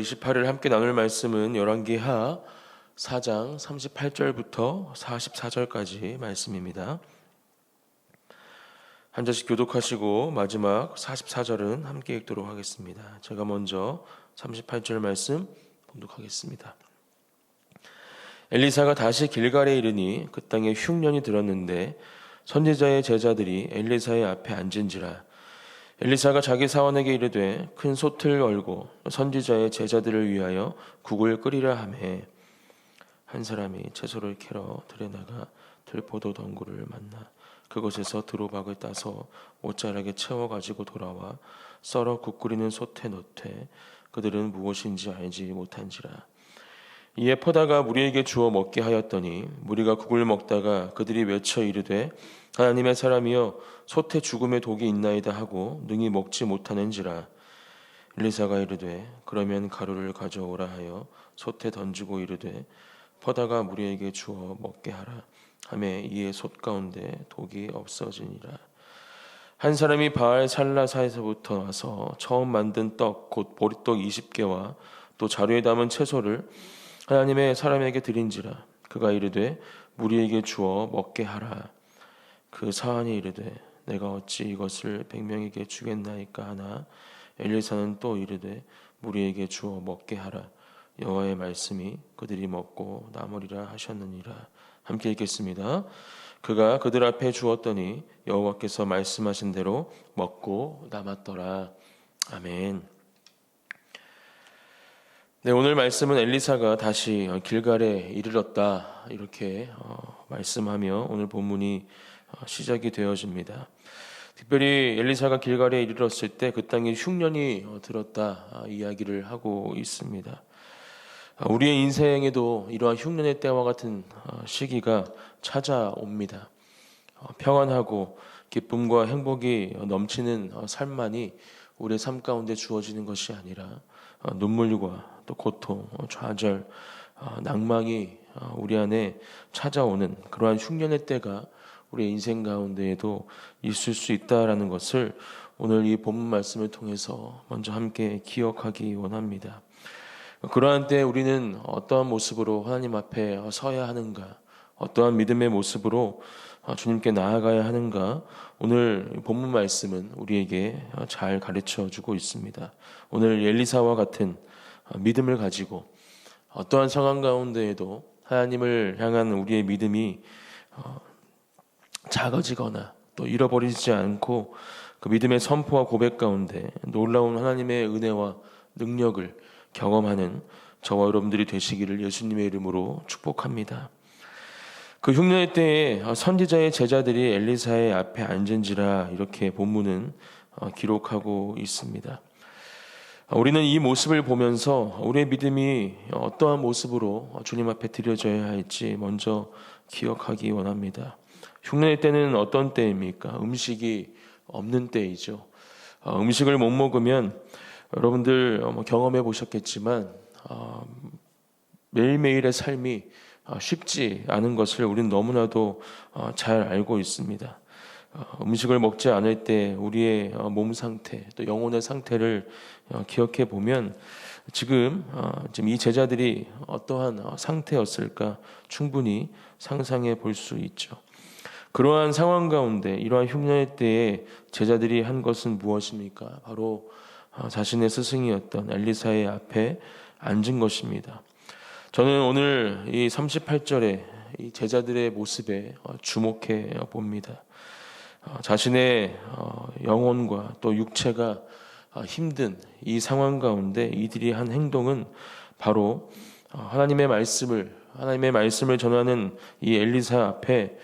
오늘 28일 함께 나눌 말씀은 열왕기하 4장 38절부터 44절까지 말씀입니다. 한 절씩 교독하시고 마지막 44절은 함께 읽도록 하겠습니다. 제가 먼저 38절 말씀 봉독하겠습니다. 엘리사가 다시 길갈에 이르니 그 땅에 흉년이 들었는데 선지자의 제자들이 엘리사의 앞에 앉은지라. 엘리사가 자기 사원에게 이르되 큰 솥을 걸고 선지자의 제자들을 위하여 국을 끓이라 하매 한 사람이 채소를 캐러 들에 나가 들포도 덩굴을 만나 그곳에서 두루박을 따서 옷자락에 채워 가지고 돌아와 썰어 국 끓이는 솥에 넣되 그들은 무엇인지 알지 못한지라. 이에 퍼다가 무리에게 주어 먹게 하였더니 무리가 국을 먹다가 그들이 외쳐 이르되 하나님의 사람이여 솥에 죽음의 독이 있나이다 하고 능히 먹지 못하는지라. 엘리사가 이르되 그러면 가루를 가져오라 하여 솥에 던지고 이르되 퍼다가 무리에게 주어 먹게 하라 하매 이에 솥 가운데 독이 없어지니라. 한 사람이 바알 살라사에서부터 와서 처음 만든 떡 곧 보리떡 20개와 또 자루에 담은 채소를 하나님의 사람에게 드린지라. 그가 이르되 무리에게 주어 먹게 하라. 그 사환이 이르되 내가 어찌 이것을 100명에게 주겠나이까 하나 엘리사는 또 이르되 무리에게 주어 먹게 하라. 여호와의 말씀이 그들이 먹고 남으리라 하셨느니라. 함께 읽겠습니다. 그가 그들 앞에 주었더니 여호와께서 말씀하신 대로 먹고 남았더라. 아멘. 네, 오늘 말씀은 엘리사가 다시 길갈에 이르렀다 이렇게 말씀하며 오늘 본문이 시작이 되어집니다. 특별히 엘리사가 길갈에 이르렀을 때 그 땅에 흉년이 들었다 이야기를 하고 있습니다. 우리의 인생에도 이러한 흉년의 때와 같은 시기가 찾아옵니다. 평안하고 기쁨과 행복이 넘치는 삶만이 우리의 삶 가운데 주어지는 것이 아니라 눈물과 또 고통, 좌절, 낭망이 우리 안에 찾아오는 그러한 흉년의 때가 우리의 인생 가운데에도 있을 수 있다라는 것을 오늘 이 본문 말씀을 통해서 먼저 함께 기억하기 원합니다. 그러한 때 우리는 어떠한 모습으로 하나님 앞에 서야 하는가, 어떠한 믿음의 모습으로 주님께 나아가야 하는가, 오늘 본문 말씀은 우리에게 잘 가르쳐주고 있습니다. 오늘 엘리사와 같은 믿음을 가지고 어떠한 상황 가운데에도 하나님을 향한 우리의 믿음이 작아지거나 또 잃어버리지 않고 그 믿음의 선포와 고백 가운데 놀라운 하나님의 은혜와 능력을 경험하는 저와 여러분들이 되시기를 예수님의 이름으로 축복합니다. 그 흉년의 때에 선지자의 제자들이 엘리사의 앞에 앉은지라 이렇게 본문은 기록하고 있습니다. 우리는 이 모습을 보면서 우리의 믿음이 어떠한 모습으로 주님 앞에 드려져야 할지 먼저 기억하기 원합니다. 흉년의 때는 어떤 때입니까? 음식이 없는 때이죠. 음식을 못 먹으면 여러분들 경험해 보셨겠지만 매일매일의 삶이 쉽지 않은 것을 우리는 너무나도 잘 알고 있습니다. 음식을 먹지 않을 때 우리의 몸 상태 또 영혼의 상태를 기억해 보면 지금 이 제자들이 어떠한 상태였을까 충분히 상상해 볼 수 있죠. 그러한 상황 가운데 이러한 흉년의 때에 제자들이 한 것은 무엇입니까? 바로 자신의 스승이었던 엘리사의 앞에 앉은 것입니다. 저는 오늘 이 38절에 이 제자들의 모습에 주목해 봅니다. 자신의 영혼과 또 육체가 힘든 이 상황 가운데 이들이 한 행동은 바로 하나님의 말씀을 전하는 이 엘리사 앞에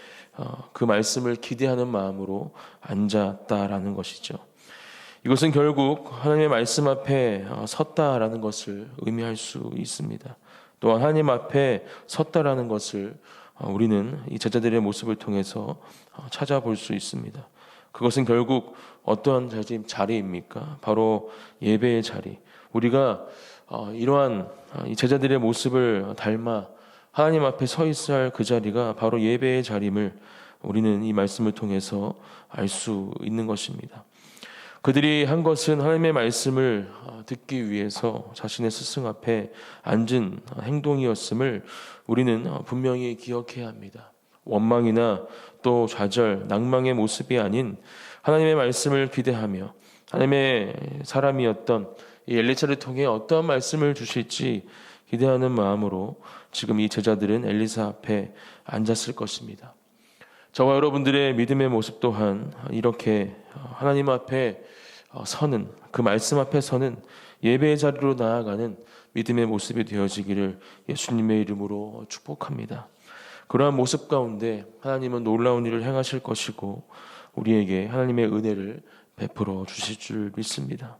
그 말씀을 기대하는 마음으로 앉았다라는 것이죠. 이것은 결국 하나님의 말씀 앞에 섰다라는 것을 의미할 수 있습니다. 또한 하나님 앞에 섰다라는 것을 우리는 이 제자들의 모습을 통해서 찾아볼 수 있습니다. 그것은 결국 어떠한 자리입니까? 바로 예배의 자리. 우리가 이러한 이 제자들의 모습을 닮아 하나님 앞에 서 있어야 할 그 자리가 바로 예배의 자리임을 우리는 이 말씀을 통해서 알 수 있는 것입니다. 그들이 한 것은 하나님의 말씀을 듣기 위해서 자신의 스승 앞에 앉은 행동이었음을 우리는 분명히 기억해야 합니다. 원망이나 또 좌절, 낭망의 모습이 아닌 하나님의 말씀을 기대하며 하나님의 사람이었던 이 엘리사를 통해 어떠한 말씀을 주실지 기대하는 마음으로 지금 이 제자들은 엘리사 앞에 앉았을 것입니다. 저와 여러분들의 믿음의 모습 또한 이렇게 하나님 앞에 서는, 그 말씀 앞에 서는 예배의 자리로 나아가는 믿음의 모습이 되어지기를 예수님의 이름으로 축복합니다. 그러한 모습 가운데 하나님은 놀라운 일을 행하실 것이고 우리에게 하나님의 은혜를 베풀어 주실 줄 믿습니다.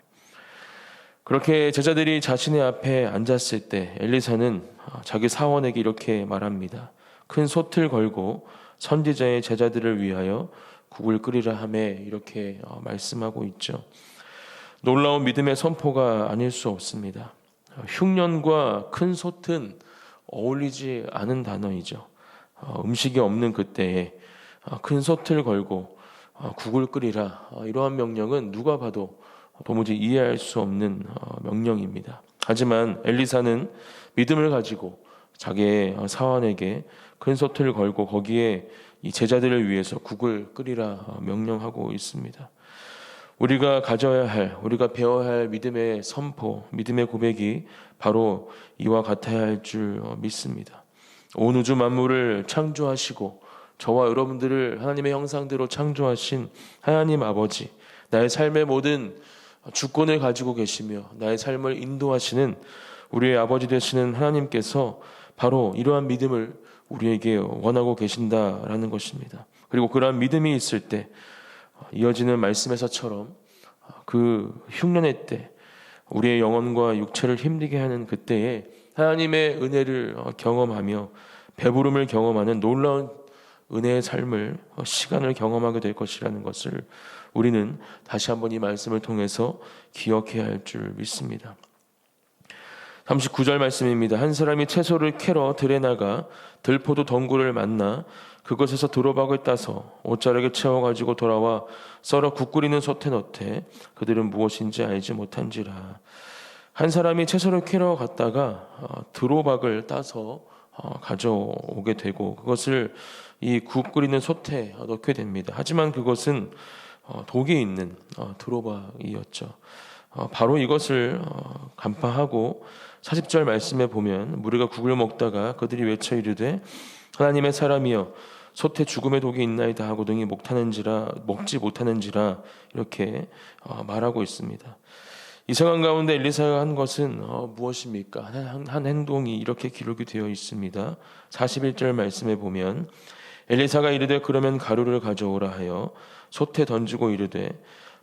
그렇게 제자들이 자신의 앞에 앉았을 때 엘리사는 자기 사원에게 이렇게 말합니다. 큰 솥을 걸고 선지자의 제자들을 위하여 국을 끓이라 하매 이렇게 말씀하고 있죠. 놀라운 믿음의 선포가 아닐 수 없습니다. 흉년과 큰 솥은 어울리지 않은 단어이죠. 음식이 없는 그때에 큰 솥을 걸고 국을 끓이라, 이러한 명령은 누가 봐도 도무지 이해할 수 없는 명령입니다. 하지만 엘리사는 믿음을 가지고 자기의 사원에게 큰 솥을 걸고 거기에 이 제자들을 위해서 국을 끓이라 명령하고 있습니다. 우리가 가져야 할, 우리가 배워야 할 믿음의 선포, 믿음의 고백이 바로 이와 같아야 할 줄 믿습니다. 온 우주 만물을 창조하시고 저와 여러분들을 하나님의 형상대로 창조하신 하나님 아버지, 나의 삶의 모든 주권을 가지고 계시며 나의 삶을 인도하시는 우리의 아버지 되시는 하나님께서 바로 이러한 믿음을 우리에게 원하고 계신다라는 것입니다. 그리고 그러한 믿음이 있을 때 이어지는 말씀에서처럼 그 흉년의 때 우리의 영혼과 육체를 힘들게 하는 그때에 하나님의 은혜를 경험하며 배부름을 경험하는 놀라운 은혜의 삶을 시간을 경험하게 될 것이라는 것을 우리는 다시 한번 이 말씀을 통해서 기억해야 할 줄 믿습니다. 39절 말씀입니다. 한 사람이 채소를 캐러 들에 나가 들포도 덩굴을 만나 그것에서 두로박을 따서 옷자락에 채워가지고 돌아와 썰어 국 끓이는 솥에 넣되 그들은 무엇인지 알지 못한지라. 한 사람이 채소를 캐러 갔다가 두로박을 따서 가져오게 되고 그것을 이 국 끓이는 솥에 넣게 됩니다. 하지만 그것은 독이 있는 두로박이었죠. 바로 이것을 간파하고 40절 말씀에 보면 무리가 국을 먹다가 그들이 외쳐 이르되 하나님의 사람이여 솥에 죽음의 독이 있나이다 하고 등이 먹지 못하는지라 이렇게 말하고 있습니다. 이 상황 가운데 엘리사가 한 것은 무엇입니까? 한 행동이 이렇게 기록이 되어 있습니다. 41절 말씀에 보면 엘리사가 이르되 그러면 가루를 가져오라 하여 솥에 던지고 이르되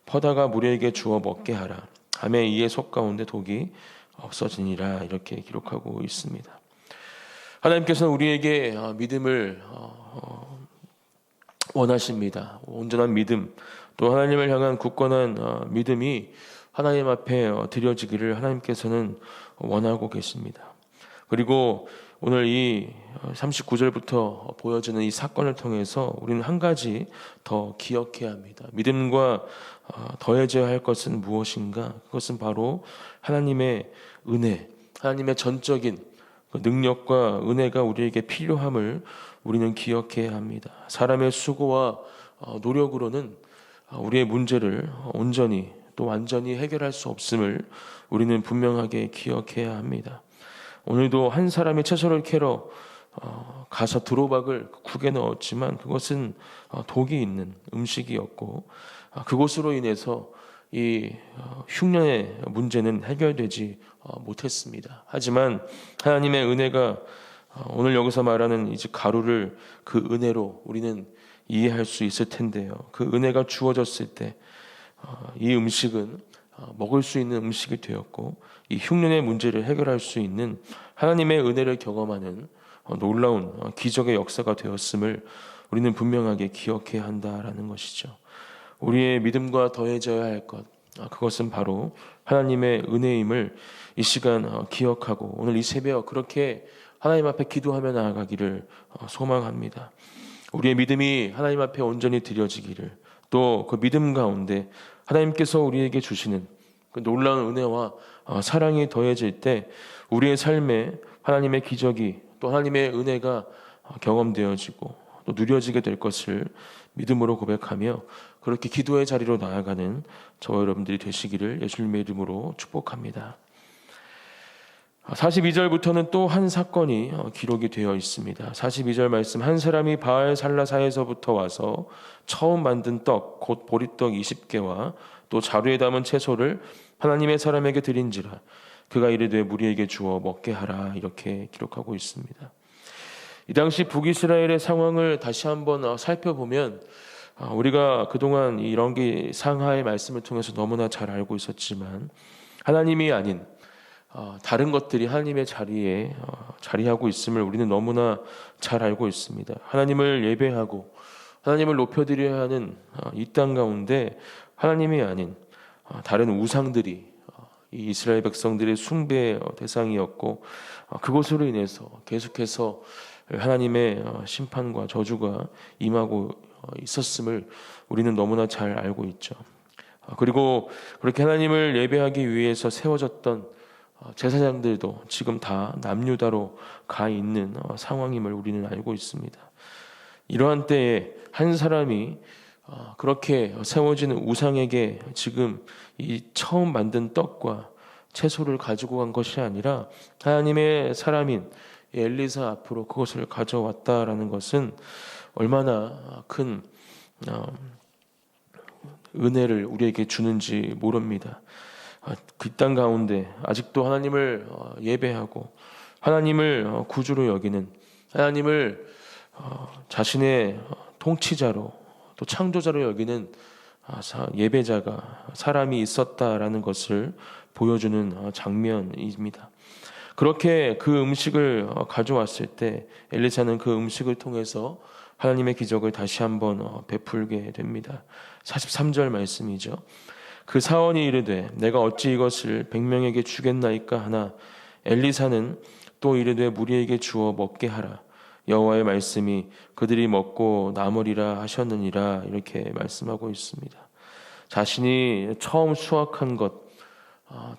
퍼다가 무리에게 주어 먹게 하라 하매 이에 솥 가운데 독이 없어지니라 이렇게 기록하고 있습니다. 하나님께서는 우리에게 믿음을 원하십니다. 온전한 믿음, 또 하나님을 향한 굳건한 믿음이 하나님 앞에 드려지기를 하나님께서는 원하고 계십니다. 그리고 오늘 이 39절부터 보여지는 이 사건을 통해서 우리는 한 가지 더 기억해야 합니다. 믿음과 더해져야 할 것은 무엇인가? 그것은 바로 하나님의 은혜, 하나님의 전적인 능력과 은혜가 우리에게 필요함을 우리는 기억해야 합니다. 사람의 수고와 노력으로는 우리의 문제를 온전히 또 완전히 해결할 수 없음을 우리는 분명하게 기억해야 합니다. 오늘도 한 사람이 채소를 캐러 가서 두로박을 국에 넣었지만 그것은 독이 있는 음식이었고 그것으로 인해서 이 흉년의 문제는 해결되지 못했습니다. 하지만 하나님의 은혜가 오늘 여기서 말하는 이제 가루를 그 은혜로 우리는 이해할 수 있을 텐데요. 그 은혜가 주어졌을 때 이 음식은 먹을 수 있는 음식이 되었고 이 흉년의 문제를 해결할 수 있는 하나님의 은혜를 경험하는 놀라운 기적의 역사가 되었음을 우리는 분명하게 기억해야 한다라는 것이죠. 우리의 믿음과 더해져야 할 것, 그것은 바로 하나님의 은혜임을 이 시간 기억하고 오늘 이 새벽 그렇게 하나님 앞에 기도하며 나아가기를 소망합니다. 우리의 믿음이 하나님 앞에 온전히 드려지기를, 또 그 믿음 가운데 하나님께서 우리에게 주시는 그 놀라운 은혜와 사랑이 더해질 때 우리의 삶에 하나님의 기적이, 또 하나님의 은혜가 경험되어지고 또 누려지게 될 것을 믿음으로 고백하며 그렇게 기도의 자리로 나아가는 저와 여러분들이 되시기를 예수님의 이름으로 축복합니다. 42절부터는 또 한 사건이 기록이 되어 있습니다. 42절 말씀, 한 사람이 바알 살라사에서부터 와서 처음 만든 떡 곧 보리떡 20개와 또 자루에 담은 채소를 하나님의 사람에게 드린지라 그가 이르되 무리에게 주어 먹게 하라, 이렇게 기록하고 있습니다. 이 당시 북이스라엘의 상황을 다시 한번 살펴보면 우리가 그동안 이 런기 상하의 말씀을 통해서 너무나 잘 알고 있었지만 하나님이 아닌 다른 것들이 하나님의 자리에 자리하고 있음을 우리는 너무나 잘 알고 있습니다. 하나님을 예배하고 하나님을 높여드려야 하는 이 땅 가운데 하나님이 아닌 다른 우상들이 이 이스라엘 백성들의 숭배의 대상이었고 그것으로 인해서 계속해서 하나님의 심판과 저주가 임하고 있었음을 우리는 너무나 잘 알고 있죠. 그리고 그렇게 하나님을 예배하기 위해서 세워졌던 제사장들도 지금 다 남유다로 가 있는 상황임을 우리는 알고 있습니다. 이러한 때에 한 사람이 그렇게 세워지는 우상에게 지금 이 처음 만든 떡과 채소를 가지고 간 것이 아니라 하나님의 사람인 엘리사 앞으로 그것을 가져왔다라는 것은 얼마나 큰 은혜를 우리에게 주는지 모릅니다. 그 땅 가운데 아직도 하나님을 예배하고 하나님을 구주로 여기는, 하나님을 자신의 통치자로 또 창조자로 여기는 예배자가, 사람이 있었다라는 것을 보여주는 장면입니다. 그렇게 그 음식을 가져왔을 때 엘리사는 그 음식을 통해서 하나님의 기적을 다시 한번 베풀게 됩니다. 43절 말씀이죠. 그 사원이 이르되 내가 어찌 이것을 100명에게 주겠나이까 하나 엘리사는 또 이르되 무리에게 주어 먹게 하라. 여호와의 말씀이 그들이 먹고 남으리라 하셨느니라, 이렇게 말씀하고 있습니다. 자신이 처음 수확한 것,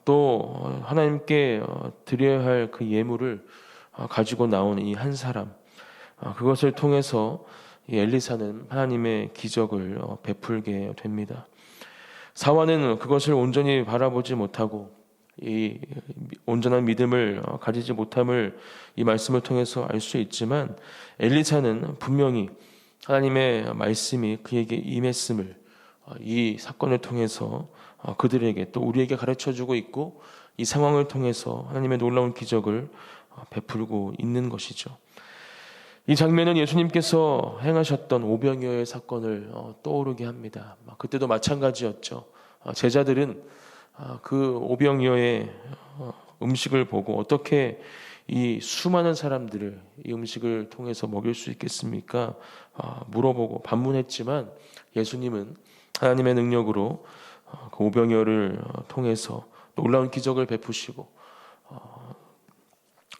또 하나님께 드려야 할 그 예물을 가지고 나온 이 한 사람, 그것을 통해서 엘리사는 하나님의 기적을 베풀게 됩니다. 사원은 그것을 온전히 바라보지 못하고 이 온전한 믿음을 가지지 못함을 이 말씀을 통해서 알 수 있지만 엘리사는 분명히 하나님의 말씀이 그에게 임했음을 이 사건을 통해서 그들에게 또 우리에게 가르쳐주고 있고 이 상황을 통해서 하나님의 놀라운 기적을 베풀고 있는 것이죠. 이 장면은 예수님께서 행하셨던 오병이어의 사건을 떠오르게 합니다. 그때도 마찬가지였죠. 제자들은 그 오병이어의 음식을 보고 어떻게 이 수많은 사람들을 이 음식을 통해서 먹일 수 있겠습니까? 물어보고 반문했지만 예수님은 하나님의 능력으로 그 오병이어를 통해서 놀라운 기적을 베푸시고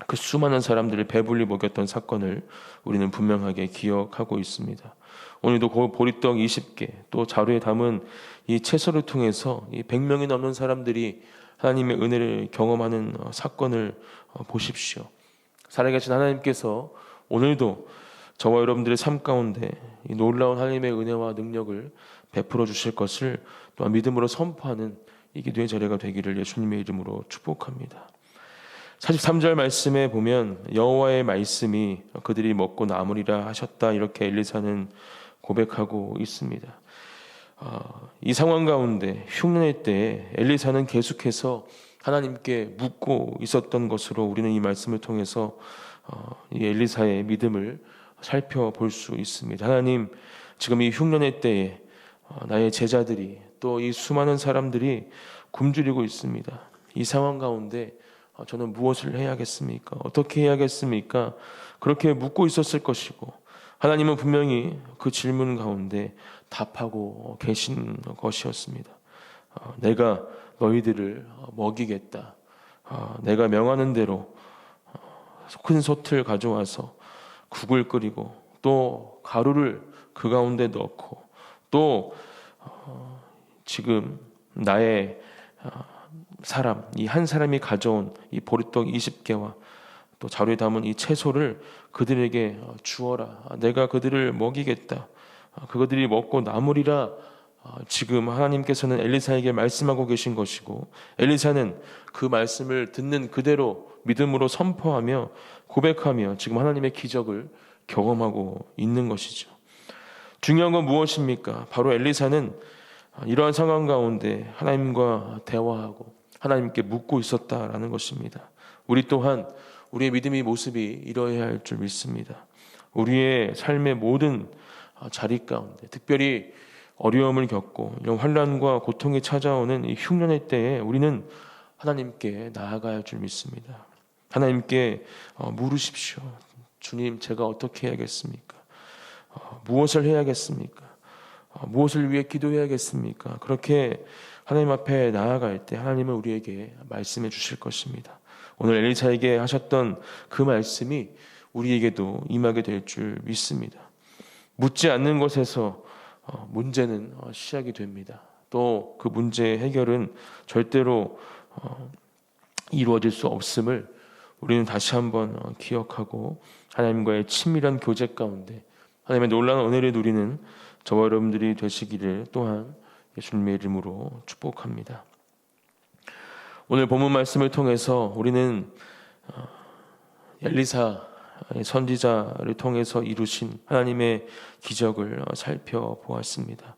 그 수많은 사람들을 배불리 먹였던 사건을 우리는 분명하게 기억하고 있습니다. 오늘도 그 보리떡 20개 또 자루에 담은 이 채소를 통해서 이 100명이 넘는 사람들이 하나님의 은혜를 경험하는 사건을 보십시오. 살아계신 하나님께서 오늘도 저와 여러분들의 삶 가운데 이 놀라운 하나님의 은혜와 능력을 베풀어 주실 것을 또한 믿음으로 선포하는 이 기도의 자리가 되기를 예수님의 이름으로 축복합니다. 43절 말씀에 보면 여호와의 말씀이 그들이 먹고 남으리라 하셨다, 이렇게 엘리사는 고백하고 있습니다. 이 상황 가운데 흉년의 때에 엘리사는 계속해서 하나님께 묻고 있었던 것으로 우리는 이 말씀을 통해서 이 엘리사의 믿음을 살펴볼 수 있습니다. 하나님, 지금 이 흉년의 때에 나의 제자들이 또 이 수많은 사람들이 굶주리고 있습니다. 이 상황 가운데 저는 무엇을 해야겠습니까? 어떻게 해야겠습니까? 그렇게 묻고 있었을 것이고 하나님은 분명히 그 질문 가운데 답하고 계신 것이었습니다. 내가 너희들을 먹이겠다. 내가 명하는 대로 큰 솥을 가져와서 국을 끓이고 또 가루를 그 가운데 넣고 또 지금 나의 사람, 이 한 사람이 가져온 이 보리떡 20개와 또 자루에 담은 이 채소를 그들에게 주어라. 내가 그들을 먹이겠다. 그들이 먹고 남으리라. 지금 하나님께서는 엘리사에게 말씀하고 계신 것이고, 엘리사는 그 말씀을 듣는 그대로 믿음으로 선포하며 고백하며 지금 하나님의 기적을 경험하고 있는 것이죠. 중요한 건 무엇입니까? 바로 엘리사는 이러한 상황 가운데 하나님과 대화하고 하나님께 묻고 있었다라는 것입니다. 우리 또한 우리의 믿음의 모습이 이러해야 할 줄 믿습니다. 우리의 삶의 모든 자리 가운데, 특별히 어려움을 겪고 이런 환난과 고통이 찾아오는 이 흉년의 때에 우리는 하나님께 나아가야 할 줄 믿습니다. 하나님께 물으십시오. 주님, 제가 어떻게 해야겠습니까? 무엇을 해야겠습니까? 무엇을 위해 기도해야겠습니까? 그렇게 하나님 앞에 나아갈 때 하나님은 우리에게 말씀해 주실 것입니다. 오늘 엘리사에게 하셨던 그 말씀이 우리에게도 임하게 될 줄 믿습니다. 묻지 않는 것에서 문제는 시작이 됩니다. 또 그 문제의 해결은 절대로 이루어질 수 없음을 우리는 다시 한번 기억하고 하나님과의 친밀한 교제 가운데 하나님의 놀라운 은혜를 누리는 저와 여러분들이 되시기를 또한 예수님의 이름으로 축복합니다. 오늘 본문 말씀을 통해서 우리는 엘리사 선지자를 통해서 이루신 하나님의 기적을 살펴보았습니다.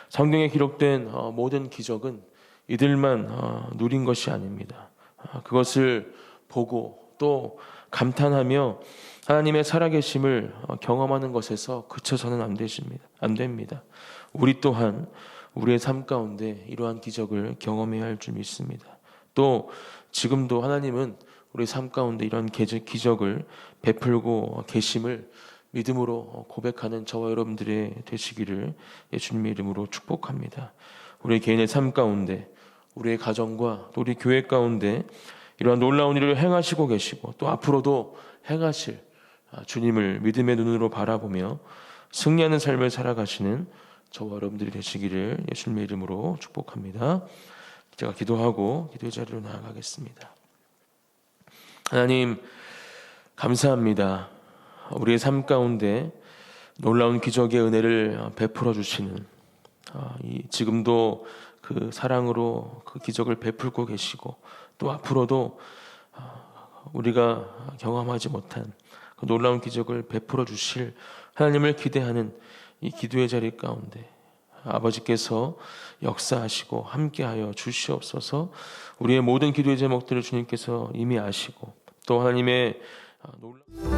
성경에 기록된 모든 기적은 이들만 누린 것이 아닙니다. 그것을 보고 또 감탄하며 하나님의 살아계심을 경험하는 것에서 그쳐서는 안 됩니다. 우리 또한 우리의 삶 가운데 이러한 기적을 경험해야 할 줄 믿습니다. 또 지금도 하나님은 우리 삶 가운데 이런 기적을 베풀고 계심을 믿음으로 고백하는 저와 여러분들의 되시기를 예수님의 이름으로 축복합니다. 우리 개인의 삶 가운데, 우리의 가정과 또 우리 교회 가운데 이러한 놀라운 일을 행하시고 계시고 또 앞으로도 행하실 주님을 믿음의 눈으로 바라보며 승리하는 삶을 살아가시는 저와 여러분들이 되시기를 예수님의 이름으로 축복합니다. 제가 기도하고 기도의 자리로 나아가겠습니다. 하나님, 감사합니다. 우리의 삶 가운데 놀라운 기적의 은혜를 베풀어 주시는 지금도 그 사랑으로 그 기적을 베풀고 계시고 또 앞으로도 우리가 경험하지 못한 그 놀라운 기적을 베풀어 주실 하나님을 기대하는 이 기도의 자리 가운데 아버지께서 역사하시고 함께하여 주시옵소서. 우리의 모든 기도의 제목들을 주님께서 이미 아시고 또 하나님의 놀라운